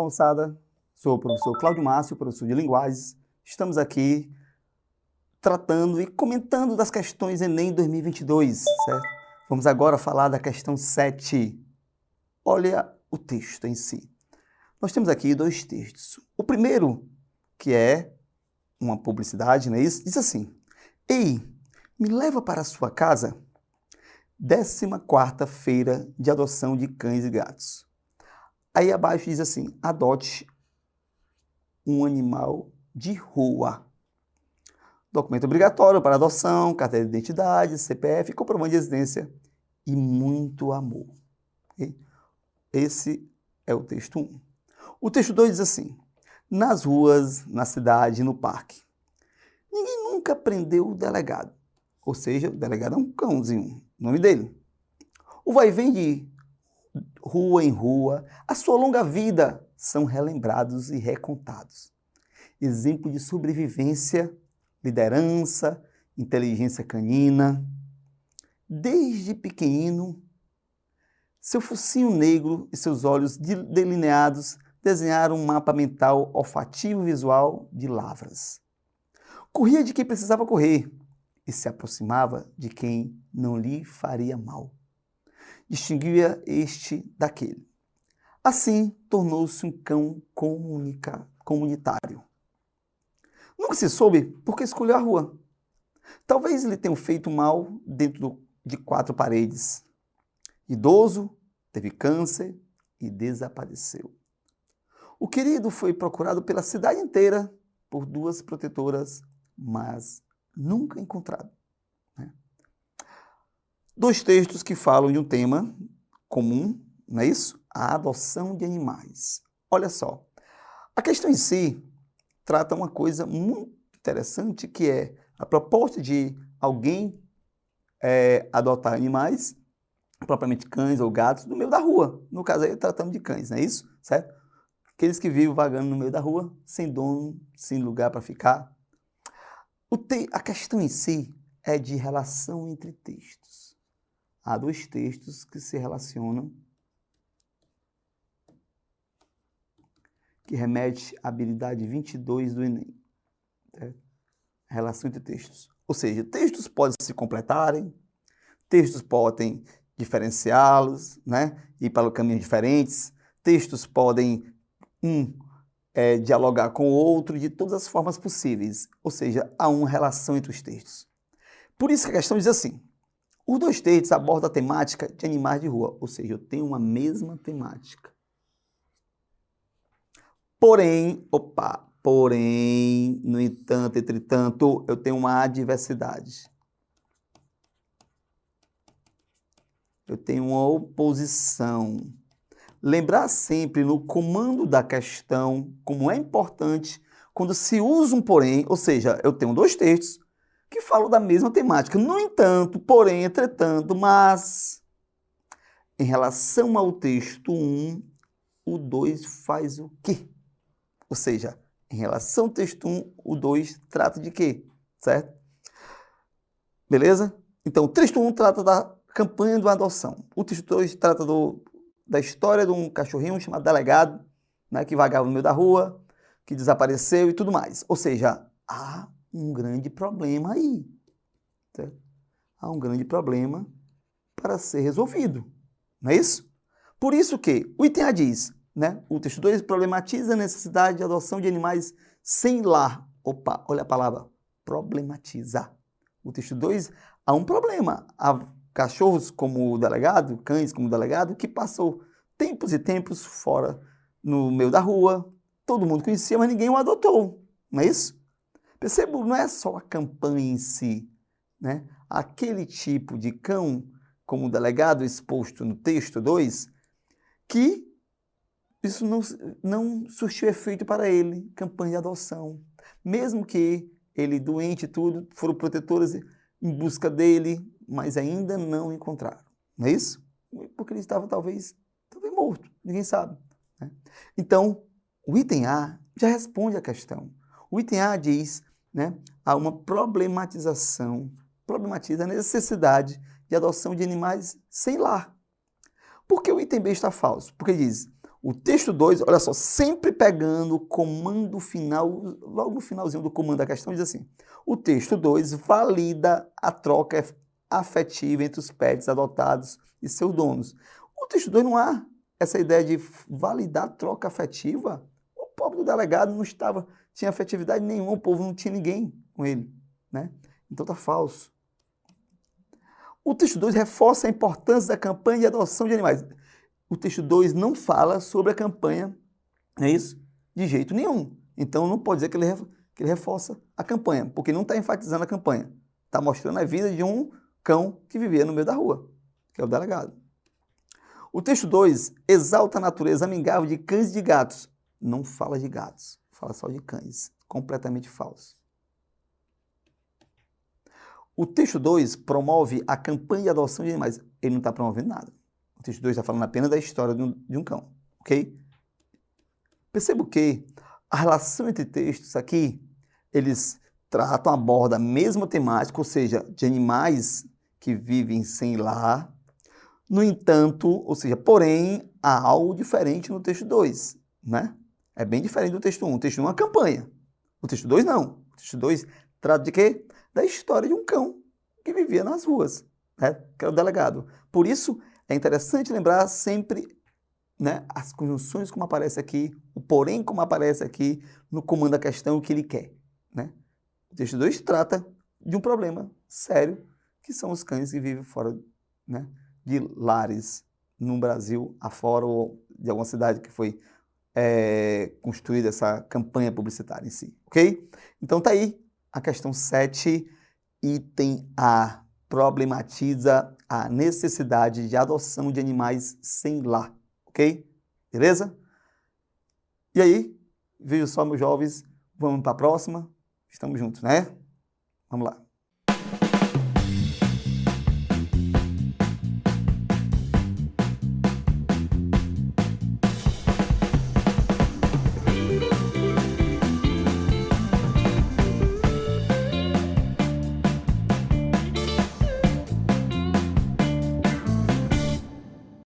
moçada. Sou o professor Cláudio Márcio, professor de linguagens. Estamos aqui tratando e comentando das questões Enem 2022, certo? Vamos agora falar da questão 7. Olha o texto em si. Nós temos aqui dois textos. O primeiro, que é uma publicidade, não é isso? Diz assim: Ei, me leva para a sua casa? 14ª feira de adoção de cães e gatos. Aí abaixo diz assim: adote um animal de rua. Documento obrigatório para adoção, carteira de identidade, CPF, comprovante de residência e muito amor. Okay? Esse é o texto 1. O texto 2 diz assim: nas ruas, na cidade, no parque. Ninguém nunca prendeu o delegado. Ou seja, o delegado é um cãozinho, o nome dele. O vai e vem de rua em rua, a sua longa vida são relembrados e recontados. Exemplo de sobrevivência, liderança, inteligência canina. Desde pequenino, seu focinho negro e seus olhos delineados desenharam um mapa mental olfativo e visual de lavras. Corria de quem precisava correr e se aproximava de quem não lhe faria mal. Distinguia este daquele. Assim, tornou-se um cão comunitário. Nunca se soube por que escolheu a rua. Talvez lhe tenham feito mal dentro de 4 paredes. Idoso, teve câncer e desapareceu. O querido foi procurado pela cidade inteira por 2 protetoras, mas nunca encontrado. 2 textos que falam de um tema comum, não é isso? A adoção de animais. Olha só, a questão em si trata uma coisa muito interessante, que é a proposta de alguém adotar animais, propriamente cães ou gatos, no meio da rua. No caso aí, tratando de cães, não é isso? Certo? Aqueles que vivem vagando no meio da rua, sem dono, sem lugar para ficar. A questão em si é de relação entre textos. Há 2 textos que se relacionam, que remete à habilidade 22 do Enem. Certo? Relação entre textos. Ou seja, textos podem se completarem, textos podem diferenciá-los, né? Ir para caminhos diferentes, textos podem dialogar com o outro de todas as formas possíveis. Ou seja, há uma relação entre os textos. Por isso que a questão diz assim: os 2 textos abordam a temática de animais de rua, ou seja, eu tenho uma mesma temática. Porém, no entanto, entretanto, eu tenho uma adversidade. Eu tenho uma oposição. Lembrar sempre no comando da questão como é importante quando se usa um porém, ou seja, eu tenho 2 textos que falam da mesma temática. No entanto, porém, entretanto, mas, em relação ao texto 1, o 2 faz o quê? Ou seja, em relação ao texto 1, o 2 trata de quê? Certo? Beleza? Então, o texto 1 trata da campanha de adoção. O texto 2 trata da história de um cachorrinho chamado Delegado, né, que vagava no meio da rua, que desapareceu e tudo mais. Ou seja, há um grande problema aí. Certo? Há um grande problema para ser resolvido. Não é isso? Por isso que o item A diz, né? O texto 2 problematiza a necessidade de adoção de animais sem lar. Opa, olha a palavra, problematizar. O texto 2, há um problema. Há cachorros como o delegado, cães como o delegado, que passou tempos e tempos fora no meio da rua. Todo mundo conhecia, mas ninguém o adotou. Não é isso? Percebo, não é só a campanha em si, né? Aquele tipo de cão, como o delegado exposto no texto 2, que isso não surtiu efeito para ele, campanha de adoção. Mesmo que ele, doente e tudo, foram protetores em busca dele, mas ainda não encontraram. Não é isso? Porque ele estava talvez morto, ninguém sabe. Né? Então, o item A já responde à questão. O item A diz, né, há uma problematização, problematiza a necessidade de adoção de animais sem lar. Por que o item B está falso? Porque diz, O texto 2, olha só, sempre pegando o comando final, logo no finalzinho do comando da questão, diz assim: o texto 2 valida a troca afetiva entre os pets adotados e seus donos. O texto 2 não há essa ideia de validar a troca afetiva. O pobre do delegado não tinha afetividade nenhuma, o povo não tinha ninguém com ele, né? Então tá falso. O texto 2 reforça a importância da campanha de adoção de animais. O texto 2 não fala sobre a campanha, não é isso? De jeito nenhum. Então não pode dizer que ele reforça a campanha, porque não está enfatizando a campanha. Está mostrando a vida de um cão que vivia no meio da rua, que é o delegado. O texto 2 exalta a natureza amigável de cães e de gatos. Não fala de gatos, fala só de cães. Completamente falso. O texto 2 promove a campanha de adoção de animais. Ele não está promovendo nada. O texto 2 está falando apenas da história de um cão, ok? Percebo que a relação entre textos aqui, eles tratam, abordam a mesma temática, ou seja, de animais que vivem sem lar. No entanto, ou seja, porém, há algo diferente no texto 2, né? É bem diferente do texto 1. O texto 1 é uma campanha. O texto 2 não. O texto 2 trata de quê? Da história de um cão que vivia nas ruas, né? Que era o delegado. Por isso, é interessante lembrar sempre, né, as conjunções como aparece aqui, o porém como aparece aqui no comando da questão, o que ele quer, né? O texto 2 trata de um problema sério, que são os cães que vivem fora, né, de lares no Brasil afora ou de alguma cidade que foi construída essa campanha publicitária em si, ok? Então tá aí a questão 7, item A, problematiza a necessidade de adoção de animais sem lar, ok? Beleza? E aí, veja só, meus jovens, vamos para a próxima? Estamos juntos, né? Vamos lá.